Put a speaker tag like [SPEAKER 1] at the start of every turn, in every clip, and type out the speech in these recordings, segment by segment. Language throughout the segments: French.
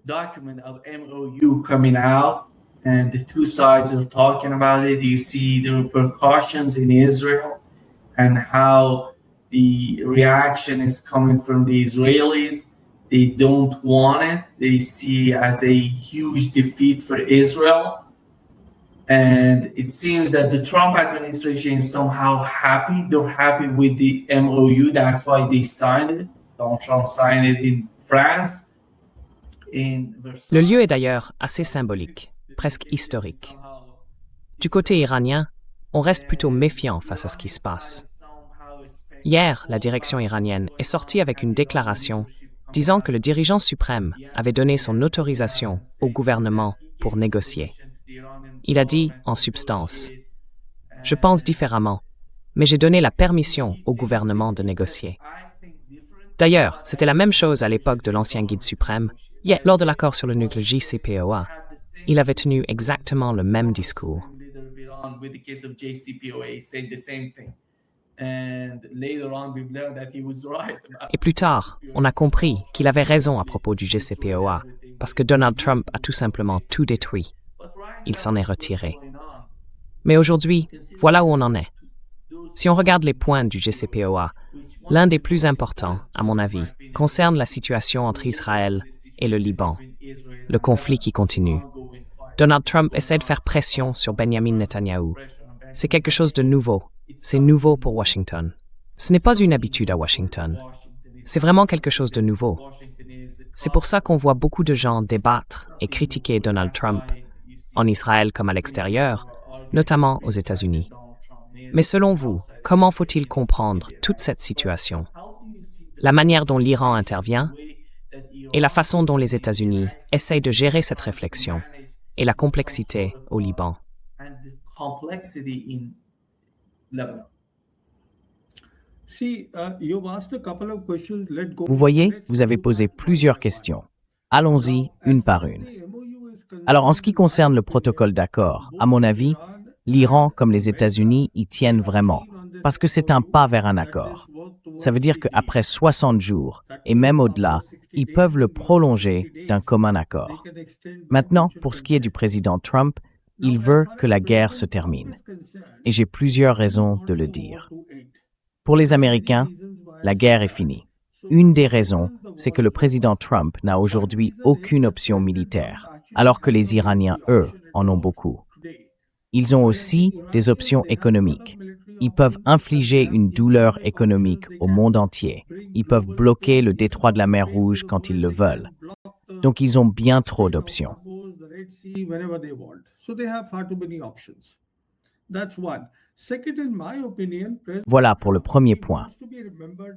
[SPEAKER 1] document of MOU coming out, and the two sides are talking about it. You see the repercussions in Israel and how the reaction is coming from the Israelis. They don't want it. They see it as a huge defeat for Israel. And it seems that the Trump administration is somehow happy. They're happy with the MOU. That's why they signed it. Donald Trump signed it in France.
[SPEAKER 2] Le lieu est d'ailleurs assez symbolique, presque historique. Du côté iranien, on reste plutôt méfiant face à ce qui se passe. Hier, la direction iranienne est sortie avec une déclaration disant que le dirigeant suprême avait donné son autorisation au gouvernement pour négocier. Il a dit, en substance, « Je pense différemment, mais j'ai donné la permission au gouvernement de négocier. » D'ailleurs, c'était la même chose à l'époque de l'ancien guide suprême. Lors de l'accord sur le nucléaire JCPOA, il avait tenu exactement le même discours. Et plus tard, on a compris qu'il avait raison à propos du JCPOA, parce que Donald Trump a tout simplement tout détruit. Il s'en est retiré. Mais aujourd'hui, voilà où on en est. Si on regarde les points du JCPOA, l'un des plus importants, à mon avis, concerne la situation entre Israël et le Liban, le conflit qui continue. Donald Trump essaie de faire pression sur Benjamin Netanyahou. C'est quelque chose de nouveau. C'est nouveau pour Washington. Ce n'est pas une habitude à Washington. C'est vraiment quelque chose de nouveau. C'est pour ça qu'on voit beaucoup de gens débattre et critiquer Donald Trump, en Israël comme à l'extérieur, notamment aux États-Unis. Mais selon vous, comment faut-il comprendre toute cette situation? La manière dont l'Iran intervient et la façon dont les États-Unis essayent de gérer cette réflexion et la complexité au Liban.
[SPEAKER 3] Vous voyez, vous avez posé plusieurs questions. Allons-y une par une. Alors, en ce qui concerne le protocole d'accord, à mon avis, l'Iran comme les États-Unis y tiennent vraiment, parce que c'est un pas vers un accord. Ça veut dire qu'après 60 jours, et même au-delà, ils peuvent le prolonger d'un commun accord. Maintenant, pour ce qui est du président Trump, il veut que la guerre se termine. Et j'ai plusieurs raisons de le dire. Pour les Américains, la guerre est finie. Une des raisons, c'est que le président Trump n'a aujourd'hui aucune option militaire, alors que les Iraniens, eux, en ont beaucoup. Ils ont aussi des options économiques. Ils peuvent infliger une douleur économique au monde entier. Ils peuvent bloquer le détroit de la mer Rouge quand ils le veulent. Donc, ils ont bien trop d'options. Voilà pour le premier point.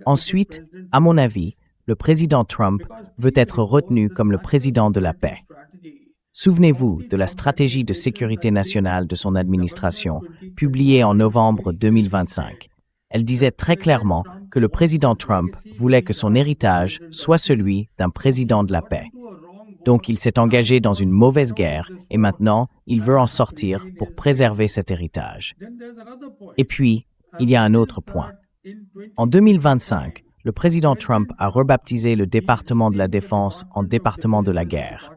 [SPEAKER 3] Ensuite, à mon avis, le président Trump veut être retenu comme le président de la paix. Souvenez-vous de la stratégie de sécurité nationale de son administration, publiée en novembre 2025. Elle disait très clairement que le président Trump voulait que son héritage soit celui d'un président de la paix. Donc il s'est engagé dans une mauvaise guerre et maintenant il veut en sortir pour préserver cet héritage. Et puis, il y a un autre point. En 2025, le président Trump a rebaptisé le département de la Défense en département de la guerre.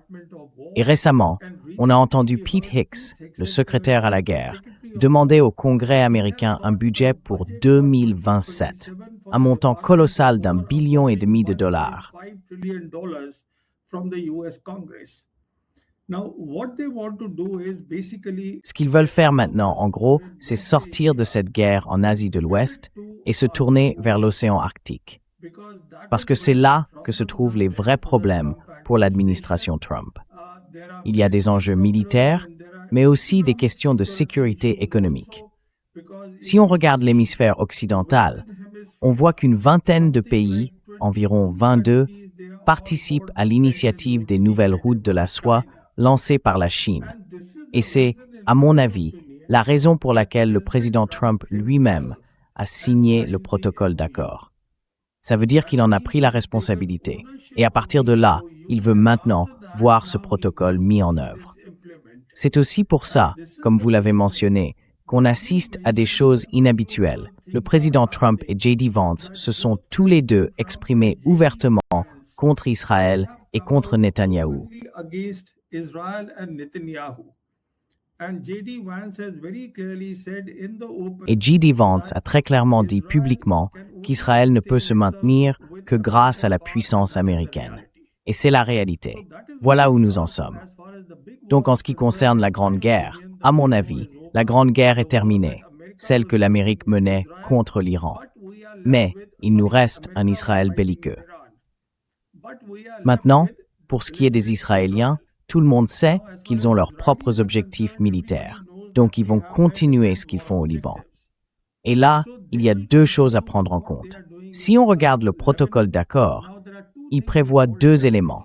[SPEAKER 3] Et récemment, on a entendu Pete Hicks, le secrétaire à la guerre, demander au Congrès américain un budget pour 2027, un montant colossal d'1,5 billion de dollars. Ce qu'ils veulent faire maintenant, en gros, c'est sortir de cette guerre en Asie de l'Ouest et se tourner vers l'océan Arctique. Parce que c'est là que se trouvent les vrais problèmes pour l'administration Trump. Il y a des enjeux militaires, mais aussi des questions de sécurité économique. Si on regarde l'hémisphère occidental, on voit qu'une vingtaine de pays, environ 22, participent à l'initiative des nouvelles routes de la soie lancée par la Chine. Et c'est, à mon avis, la raison pour laquelle le président Trump lui-même a signé le protocole d'accord. Ça veut dire qu'il en a pris la responsabilité. Et à partir de là, il veut maintenant voir ce protocole mis en œuvre. C'est aussi pour ça, comme vous l'avez mentionné, qu'on assiste à des choses inhabituelles. Le président Trump et J.D. Vance se sont tous les deux exprimés ouvertement contre Israël et contre Netanyahou.
[SPEAKER 4] Against Israel and Netanyahu. And J.D. Vance has very clearly said in the open
[SPEAKER 3] Et J.D. Vance a très clairement dit publiquement qu'Israël ne peut se maintenir que grâce à la puissance américaine. Et c'est la réalité. Voilà où nous en sommes. Donc en ce qui concerne la Grande Guerre, à mon avis, la Grande Guerre est terminée, celle que l'Amérique menait contre l'Iran. Mais il nous reste un Israël belliqueux. Maintenant, pour ce qui est des Israéliens, tout le monde sait qu'ils ont leurs propres objectifs militaires. Donc ils vont continuer ce qu'ils font au Liban. Et là, il y a deux choses à prendre en compte. Si on regarde le protocole d'accord, il prévoit deux éléments.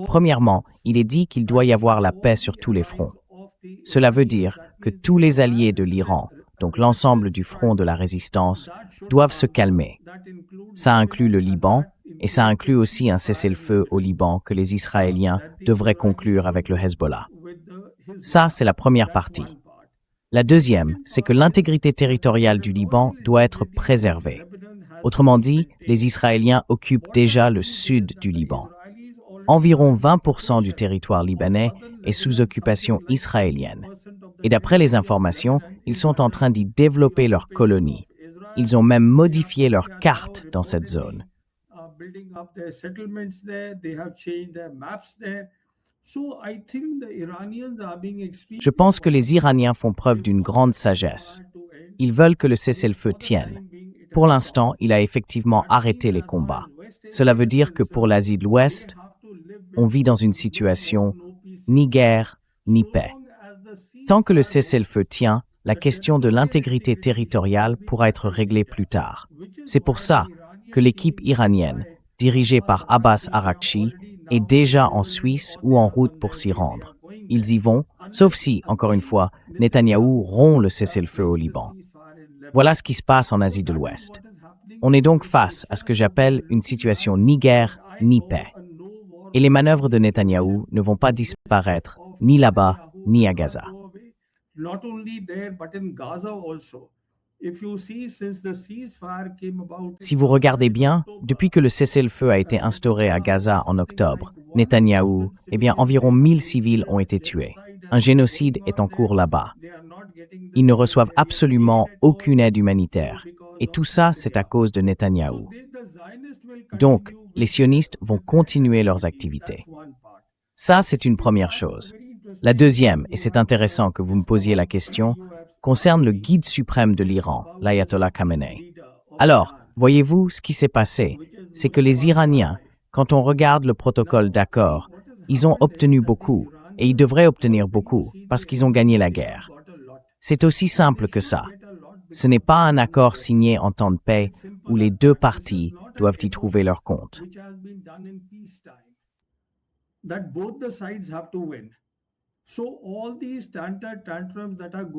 [SPEAKER 3] Premièrement, il est dit qu'il doit y avoir la paix sur tous les fronts. Cela veut dire que tous les alliés de l'Iran, donc l'ensemble du front de la résistance, doivent se calmer. Ça inclut le Liban et ça inclut aussi un cessez-le-feu au Liban que les Israéliens devraient conclure avec le Hezbollah. Ça, c'est la première partie. La deuxième, c'est que l'intégrité territoriale du Liban doit être préservée. Autrement dit, les Israéliens occupent déjà le sud du Liban. Environ 20% du territoire libanais est sous occupation israélienne. Et d'après les informations, ils sont en train d'y développer leur colonie. Ils ont même modifié leur carte dans cette zone. Je pense que les Iraniens font preuve d'une grande sagesse. Ils veulent que le cessez-le-feu tienne. Pour l'instant, il a effectivement arrêté les combats. Cela veut dire que pour l'Asie de l'Ouest, on vit dans une situation ni guerre, ni paix. Tant que le cessez-le-feu tient, la question de l'intégrité territoriale pourra être réglée plus tard. C'est pour ça que l'équipe iranienne, dirigée par Abbas Araghchi, est déjà en Suisse ou en route pour s'y rendre. Ils y vont, sauf si, encore une fois, Netanyahou rompt le cessez-le-feu au Liban. Voilà ce qui se passe en Asie de l'Ouest. On est donc face à ce que j'appelle une situation ni guerre, ni paix. Et les manœuvres de Netanyahou ne vont pas disparaître, ni là-bas, ni à Gaza. Si vous regardez bien, depuis que le cessez-le-feu a été instauré à Gaza en octobre, Netanyahou, environ 1000 civils ont été tués. Un génocide est en cours là-bas. Ils ne reçoivent absolument aucune aide humanitaire. Et tout ça, c'est à cause de Netanyahou. Donc, les sionistes vont continuer leurs activités. Ça, c'est une première chose. La deuxième, et c'est intéressant que vous me posiez la question, concerne le guide suprême de l'Iran, l'Ayatollah Khamenei. Alors, voyez-vous, ce qui s'est passé, c'est que les Iraniens, quand on regarde le protocole d'accord, ils ont obtenu beaucoup, et ils devraient obtenir beaucoup, parce qu'ils ont gagné la guerre. C'est aussi simple que ça. Ce n'est pas un accord signé en temps de paix où les deux parties doivent y trouver leur compte.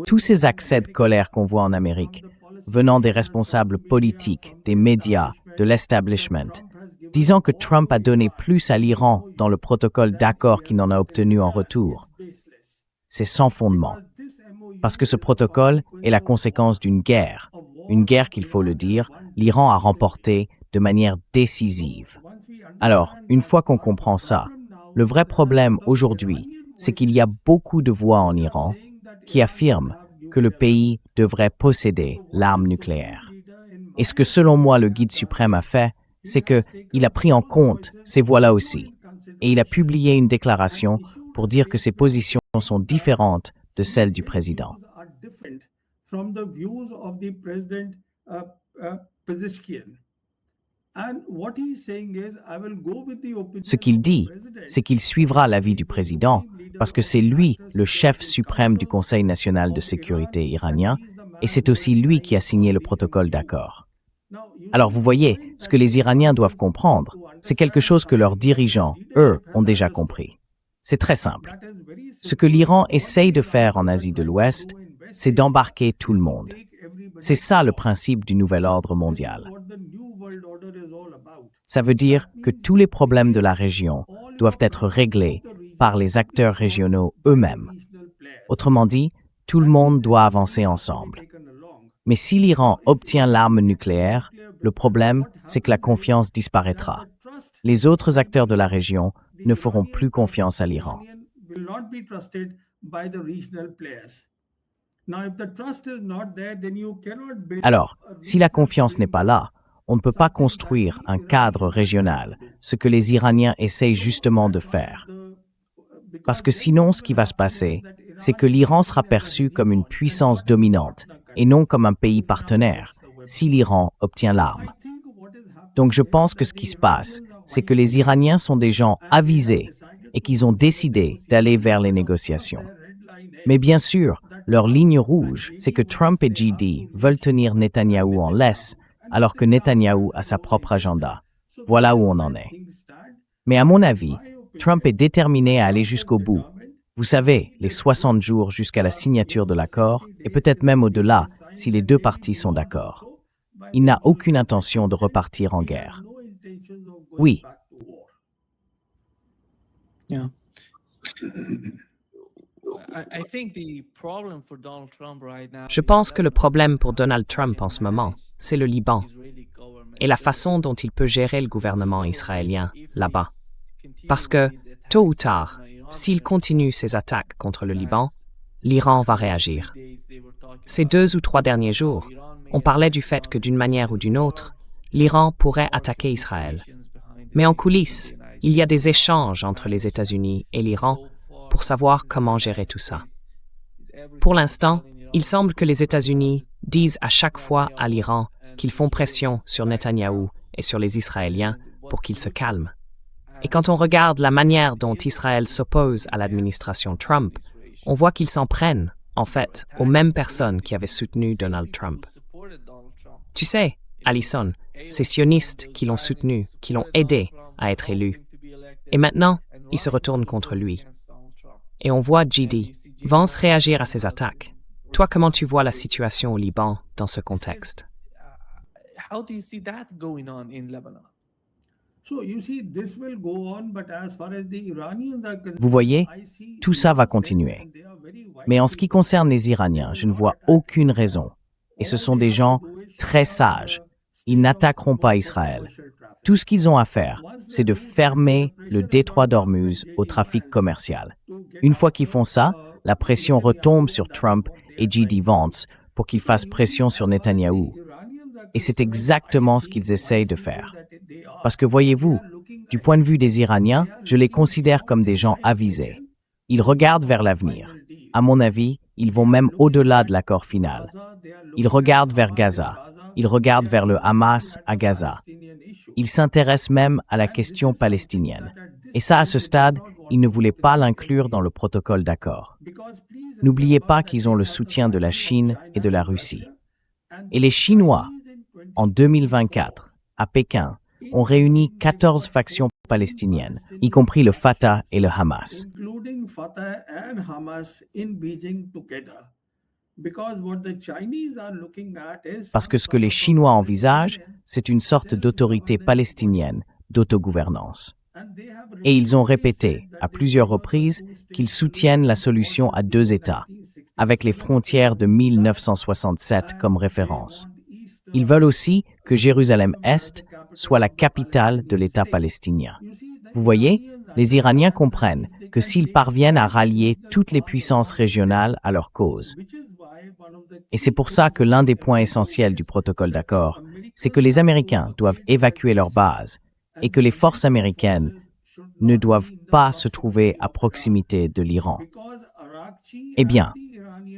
[SPEAKER 3] Tous ces accès de colère qu'on voit en Amérique, venant des responsables politiques, des médias, de l'establishment, disant que Trump a donné plus à l'Iran dans le protocole d'accord qu'il n'en a obtenu en retour, c'est sans fondement. Parce que ce protocole est la conséquence d'une guerre qu'il faut le dire, l'Iran a remportée de manière décisive. Alors, une fois qu'on comprend ça, le vrai problème aujourd'hui, c'est qu'il y a beaucoup de voix en Iran qui affirment que le pays devrait posséder l'arme nucléaire. Et ce que selon moi le guide suprême a fait, c'est qu'il a pris en compte ces voix-là aussi. Et il a publié une déclaration pour dire que ses positions sont différentes de celles du président. Ce qu'il dit, c'est qu'il suivra l'avis du président parce que c'est lui le chef suprême du Conseil national de sécurité iranien et c'est aussi lui qui a signé le protocole d'accord. Alors vous voyez, ce que les Iraniens doivent comprendre, c'est quelque chose que leurs dirigeants, eux, ont déjà compris. C'est très simple. Ce que l'Iran essaye de faire en Asie de l'Ouest, c'est d'embarquer tout le monde. C'est ça le principe du nouvel ordre mondial. Ça veut dire que tous les problèmes de la région doivent être réglés par les acteurs régionaux eux-mêmes. Autrement dit, tout le monde doit avancer ensemble. Mais si l'Iran obtient l'arme nucléaire, le problème, c'est que la confiance disparaîtra. Les autres acteurs de la région ne feront plus confiance à l'Iran. Alors, si la confiance n'est pas là, on ne peut pas construire un cadre régional, ce que les Iraniens essayent justement de faire. Parce que sinon, ce qui va se passer, c'est que l'Iran sera perçu comme une puissance dominante et non comme un pays partenaire, si l'Iran obtient l'arme. Donc je pense que ce qui se passe, c'est que les Iraniens sont des gens avisés et qu'ils ont décidé d'aller vers les négociations. Mais bien sûr, leur ligne rouge, c'est que Trump et GD veulent tenir Netanyahou en laisse, alors que Netanyahou a sa propre agenda. Voilà où on en est. Mais à mon avis, Trump est déterminé à aller jusqu'au bout. Vous savez, les 60 jours jusqu'à la signature de l'accord, et peut-être même au-delà, si les deux parties sont d'accord. Il n'a aucune intention de repartir en guerre. Oui.
[SPEAKER 1] Yeah.
[SPEAKER 2] Je pense que le problème pour Donald Trump en ce moment, c'est le Liban et la façon dont il peut gérer le gouvernement israélien là-bas. Parce que, tôt ou tard, s'il continue ses attaques contre le Liban, l'Iran va réagir. Ces 2 ou 3 derniers jours, on parlait du fait que d'une manière ou d'une autre, l'Iran pourrait attaquer Israël. Mais en coulisses, il y a des échanges entre les États-Unis et l'Iran pour savoir comment gérer tout ça. Pour l'instant, il semble que les États-Unis disent à chaque fois à l'Iran qu'ils font pression sur Netanyahou et sur les Israéliens pour qu'ils se calment. Et quand on regarde la manière dont Israël s'oppose à l'administration Trump, on voit qu'ils s'en prennent, en fait, aux mêmes personnes qui avaient soutenu Donald Trump. Tu sais, Allison, ces sionistes qui l'ont soutenu, qui l'ont aidé à être élu. Et maintenant, ils se retournent contre lui. Et on voit GD, Vance réagir à ces attaques. Toi, comment tu vois la situation au Liban dans ce contexte?
[SPEAKER 1] How do you see that going on in Lebanon?
[SPEAKER 3] Vous voyez, tout ça va continuer. Mais en ce qui concerne les Iraniens, je ne vois aucune raison. Et ce sont des gens très sages. Ils n'attaqueront pas Israël. Tout ce qu'ils ont à faire, c'est de fermer le détroit d'Ormuz au trafic commercial. Une fois qu'ils font ça, la pression retombe sur Trump et J.D. Vance pour qu'ils fassent pression sur Netanyahou. Et c'est exactement ce qu'ils essayent de faire. Parce que voyez-vous, du point de vue des Iraniens, je les considère comme des gens avisés. Ils regardent vers l'avenir. À mon avis, ils vont même au-delà de l'accord final. Ils regardent vers Gaza. Ils regardent vers le Hamas à Gaza. Ils s'intéressent même à la question palestinienne. Et ça, à ce stade, ils ne voulaient pas l'inclure dans le protocole d'accord. N'oubliez pas qu'ils ont le soutien de la Chine et de la Russie. Et les Chinois, en 2024, à Pékin, ont réuni 14 factions palestiniennes, y compris le Fatah et le Hamas. Parce que ce que les Chinois envisagent, c'est une sorte d'autorité palestinienne, d'autogouvernance. Et ils ont répété, à plusieurs reprises, qu'ils soutiennent la solution à 2 États, avec les frontières de 1967 comme référence. Ils veulent aussi que Jérusalem-Est soit la capitale de l'État palestinien. Vous voyez, les Iraniens comprennent que s'ils parviennent à rallier toutes les puissances régionales à leur cause. Et c'est pour ça que l'un des points essentiels du protocole d'accord, c'est que les Américains doivent évacuer leurs bases et que les forces américaines ne doivent pas se trouver à proximité de l'Iran. Eh bien,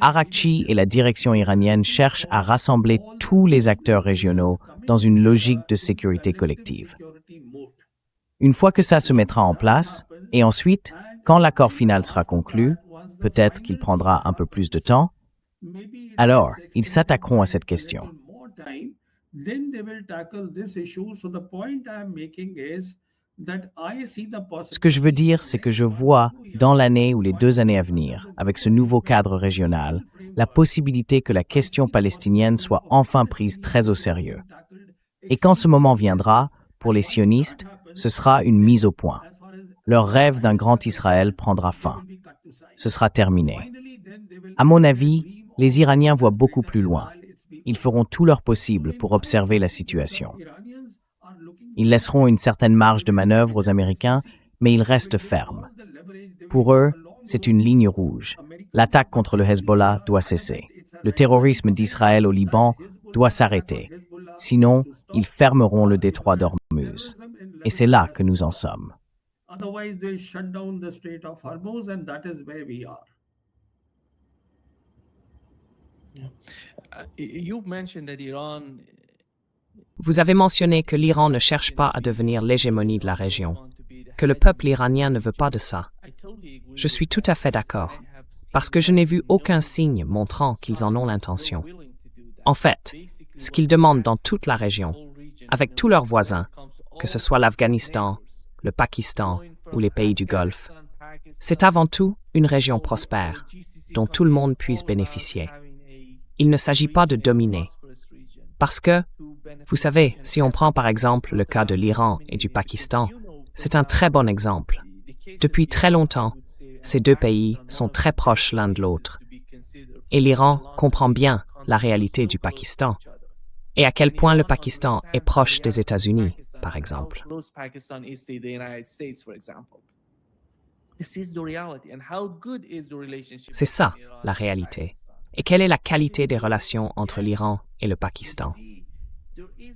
[SPEAKER 3] Arakchi et la direction iranienne cherchent à rassembler tous les acteurs régionaux dans une logique de sécurité collective. Une fois que ça se mettra en place, et ensuite, quand l'accord final sera conclu, peut-être qu'il prendra un peu plus de temps, alors ils s'attaqueront à cette question. Ce que je veux dire, c'est que je vois, dans l'année ou les 2 années à venir, avec ce nouveau cadre régional, la possibilité que la question palestinienne soit enfin prise très au sérieux. Et quand ce moment viendra, pour les sionistes, ce sera une mise au point. Leur rêve d'un grand Israël prendra fin. Ce sera terminé. À mon avis, les Iraniens voient beaucoup plus loin. ils feront tout leur possible pour observer la situation. Ils laisseront une certaine marge de manœuvre aux Américains, mais ils restent fermes. Pour eux, c'est une ligne rouge. L'attaque contre le Hezbollah doit cesser. Le terrorisme d'Israël au Liban doit s'arrêter. Sinon, ils fermeront le détroit d'Ormuz. Et c'est là que nous en sommes.
[SPEAKER 4] Otherwise, they shut down the Strait of Hormuz, and that is where we are.
[SPEAKER 1] You mentioned that Iran.
[SPEAKER 2] Vous avez mentionné que l'Iran ne cherche pas à devenir l'hégémonie de la région, que le peuple iranien ne veut pas de ça. Je suis tout à fait d'accord, parce que je n'ai vu aucun signe montrant qu'ils en ont l'intention. En fait, ce qu'ils demandent dans toute la région, avec tous leurs voisins, que ce soit l'Afghanistan, le Pakistan ou les pays du Golfe, c'est avant tout une région prospère, dont tout le monde puisse bénéficier. Il ne s'agit pas de dominer. Parce que, vous savez, si on prend par exemple le cas de l'Iran et du Pakistan, c'est un très bon exemple. Depuis très longtemps, ces deux pays sont très proches l'un de l'autre. Et l'Iran comprend bien la réalité du Pakistan et à quel point le Pakistan est proche des États-Unis, par exemple. C'est ça, la réalité. Et quelle est la qualité des relations entre l'Iran et le Pakistan?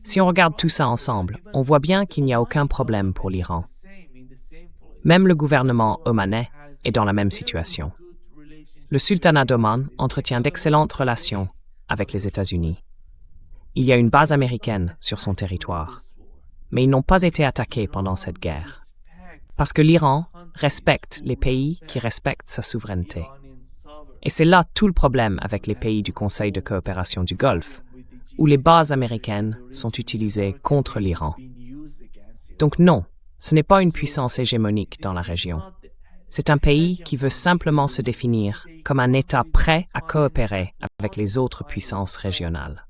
[SPEAKER 2] Si on regarde tout ça ensemble, on voit bien qu'il n'y a aucun problème pour l'Iran. Même le gouvernement omanais est dans la même situation. Le sultanat d'Oman entretient d'excellentes relations avec les États-Unis. Il y a une base américaine sur son territoire, mais ils n'ont pas été attaqués pendant cette guerre. Parce que l'Iran respecte les pays qui respectent sa souveraineté. Et c'est là tout le problème avec les pays du Conseil de coopération du Golfe, où les bases américaines sont utilisées contre l'Iran. Donc non, ce n'est pas une puissance hégémonique dans la région. C'est un pays qui veut simplement se définir comme un État prêt à coopérer avec les autres puissances régionales.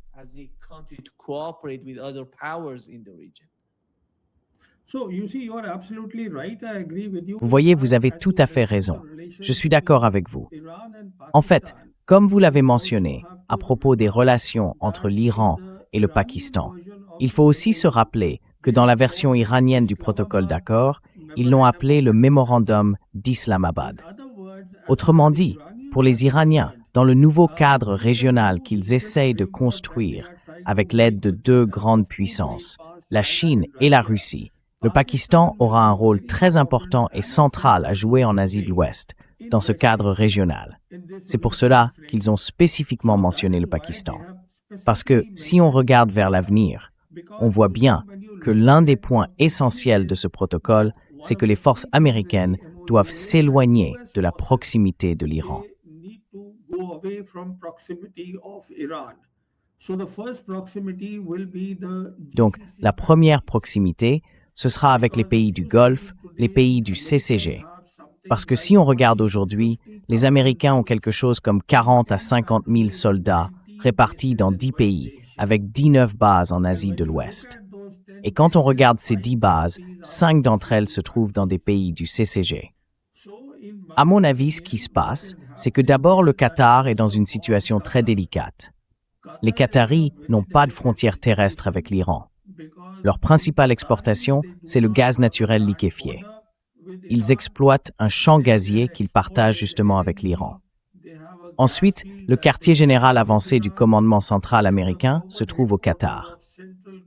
[SPEAKER 3] Vous voyez, vous avez tout à fait raison. Je suis d'accord avec vous. En fait, comme vous l'avez mentionné, à propos des relations entre l'Iran et le Pakistan, il faut aussi se rappeler que dans la version iranienne du protocole d'accord, ils l'ont appelé le mémorandum d'Islamabad. Autrement dit, pour les Iraniens, dans le nouveau cadre régional qu'ils essayent de construire avec l'aide de deux grandes puissances, la Chine et la Russie, le Pakistan aura un rôle très important et central à jouer en Asie de l'Ouest, dans ce cadre régional. C'est pour cela qu'ils ont spécifiquement mentionné le Pakistan. Parce que si on regarde vers l'avenir, on voit bien que l'un des points essentiels de ce protocole, c'est que les forces américaines doivent s'éloigner de la proximité de l'Iran. Donc, la première proximité, ce sera avec les pays du Golfe, les pays du CCG. Parce que si on regarde aujourd'hui, les Américains ont quelque chose comme 40 à 50 000 soldats répartis dans 10 pays, avec 19 bases en Asie de l'Ouest. Et quand on regarde ces 10 bases, 5 d'entre elles se trouvent dans des pays du CCG. À mon avis, ce qui se passe, c'est que d'abord le Qatar est dans une situation très délicate. Les Qataris n'ont pas de frontière terrestre avec l'Iran. Leur principale exportation, c'est le gaz naturel liquéfié. Ils exploitent un champ gazier qu'ils partagent justement avec l'Iran. Ensuite, le quartier général avancé du commandement central américain se trouve au Qatar.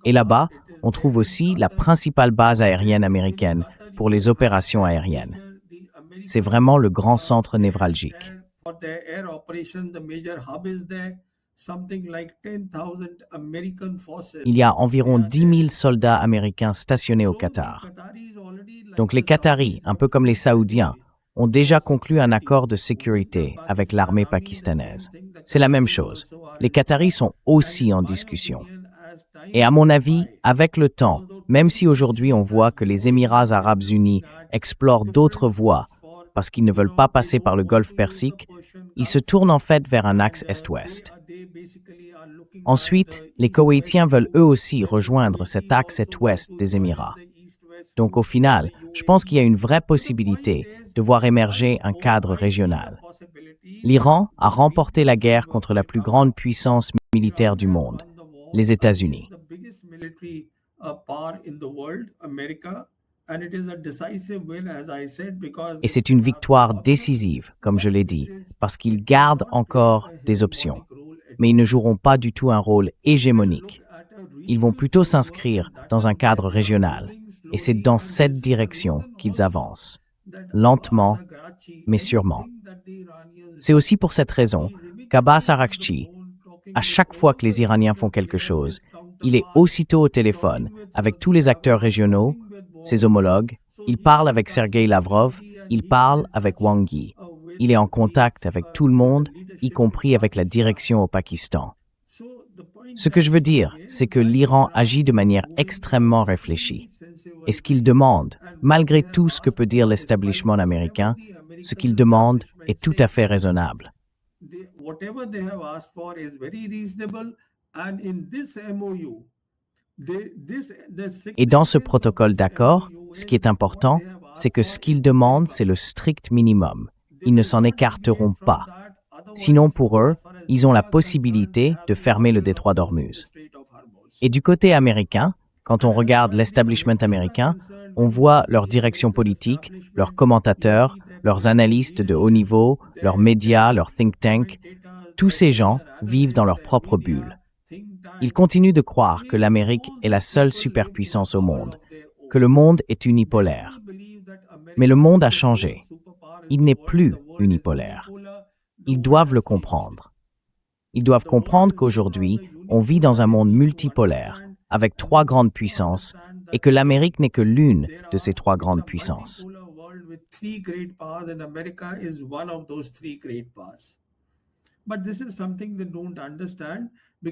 [SPEAKER 3] Et là-bas, on trouve aussi la principale base aérienne américaine pour les opérations aériennes. C'est vraiment le grand centre névralgique. Il y a environ 10 000 soldats américains stationnés au Qatar. Donc les Qataris, un peu comme les Saoudiens, ont déjà conclu un accord de sécurité avec l'armée pakistanaise. C'est la même chose. Les Qataris sont aussi en discussion. Et à mon avis, avec le temps, même si aujourd'hui on voit que les Émirats arabes unis explorent d'autres voies parce qu'ils ne veulent pas passer par le Golfe Persique, ils se tournent en fait vers un axe Est-Ouest. Ensuite, les Koweïtiens veulent eux aussi rejoindre cet axe Est-Ouest des Émirats. Donc au final, je pense qu'il y a une vraie possibilité de voir émerger un cadre régional. l'Iran a remporté la guerre contre la plus grande puissance militaire du monde, les États-Unis. Et c'est une victoire décisive, comme je l'ai dit, parce qu'ils gardent encore des options. Mais ils ne joueront pas du tout un rôle hégémonique. Ils vont plutôt s'inscrire dans un cadre régional. Et c'est dans cette direction qu'ils avancent, lentement, mais sûrement. C'est aussi pour cette raison qu'Abbas Araghchi, à chaque fois que les Iraniens font quelque chose, il est aussitôt au téléphone avec tous les acteurs régionaux, ses homologues, il parle avec Sergei Lavrov, il parle avec Wang Yi. Il est en contact avec tout le monde, y compris avec la direction au Pakistan. Ce que je veux dire, c'est que l'Iran agit de manière extrêmement réfléchie. Et ce qu'il demande, malgré tout ce que peut dire l'establishment américain, ce qu'il demande est tout à fait raisonnable. Et dans ce protocole d'accord, ce qui est important, c'est que ce qu'ils demandent, c'est le strict minimum. Ils ne s'en écarteront pas. Sinon, pour eux, ils ont la possibilité de fermer le détroit d'Ormuz. Et du côté américain, quand on regarde l'establishment américain, on voit leur direction politique, leurs commentateurs, leurs analystes de haut niveau, leurs médias, leurs think tanks. Tous ces gens vivent dans leur propre bulle. Ils continuent de croire que l'Amérique est la seule superpuissance au monde, que le monde est unipolaire. Mais le monde a changé. Il n'est plus unipolaire. Ils doivent le comprendre. Ils doivent comprendre qu'aujourd'hui, on vit dans un monde multipolaire, avec 3 grandes puissances, et que l'Amérique n'est que l'une de ces 3 grandes puissances.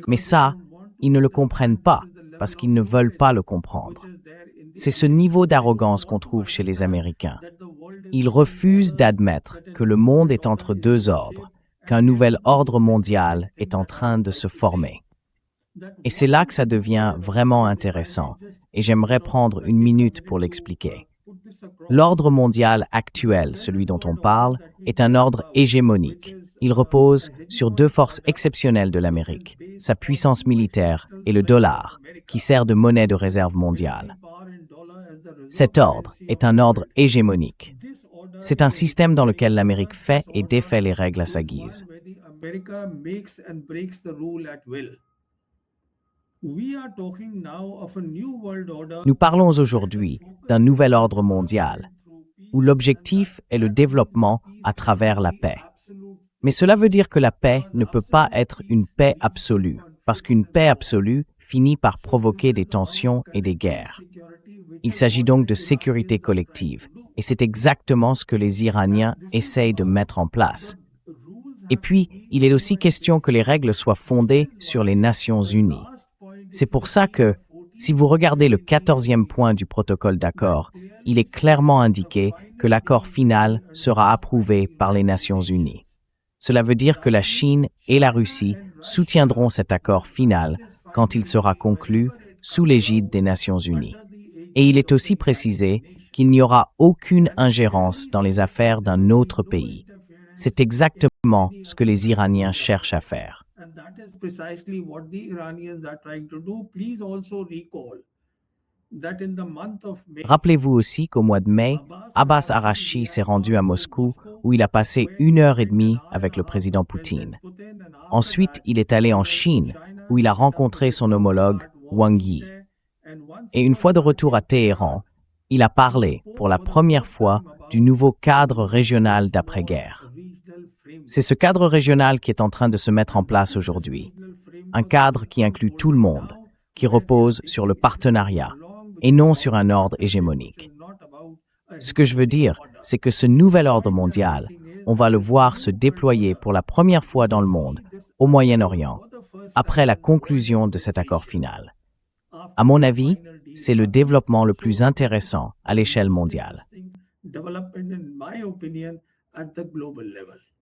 [SPEAKER 3] Mais ça, ils ne le comprennent pas, parce qu'ils ne veulent pas le comprendre. C'est ce niveau d'arrogance qu'on trouve chez les Américains. Ils refusent d'admettre que le monde est entre 2 ordres, qu'un nouvel ordre mondial est en train de se former. Et c'est là que ça devient vraiment intéressant, et j'aimerais prendre une minute pour l'expliquer. L'ordre mondial actuel, celui dont on parle, est un ordre hégémonique. Il repose sur 2 forces exceptionnelles de l'Amérique, sa puissance militaire et le dollar, qui sert de monnaie de réserve mondiale. Cet ordre est un ordre hégémonique. C'est un système dans lequel l'Amérique fait et défait les règles à sa guise. Nous parlons aujourd'hui d'un nouvel ordre mondial, où l'objectif est le développement à travers la paix. Mais cela veut dire que la paix ne peut pas être une paix absolue, parce qu'une paix absolue finit par provoquer des tensions et des guerres. Il s'agit donc de sécurité collective, et c'est exactement ce que les Iraniens essayent de mettre en place. Et puis, il est aussi question que les règles soient fondées sur les Nations Unies. C'est pour ça que, si vous regardez le 14e point du protocole d'accord, il est clairement indiqué que l'accord final sera approuvé par les Nations Unies. Cela veut dire que la Chine et la Russie soutiendront cet accord final quand il sera conclu sous l'égide des Nations Unies. Et il est aussi précisé qu'il n'y aura aucune ingérence dans les affaires d'un autre pays. C'est exactement ce que les Iraniens cherchent à faire. Rappelez-vous aussi qu'au mois de mai, Abbas Araghchi s'est rendu à Moscou où il a passé 1h30 avec le président Poutine. Ensuite, il est allé en Chine où il a rencontré son homologue Wang Yi. Et une fois de retour à Téhéran, il a parlé pour la première fois du nouveau cadre régional d'après-guerre. C'est ce cadre régional qui est en train de se mettre en place aujourd'hui. Un cadre qui inclut tout le monde, qui repose sur le partenariat et non sur un ordre hégémonique. Ce que je veux dire, c'est que ce nouvel ordre mondial, on va le voir se déployer pour la première fois dans le monde, au Moyen-Orient, après la conclusion de cet accord final. À mon avis, c'est le développement le plus intéressant à l'échelle mondiale.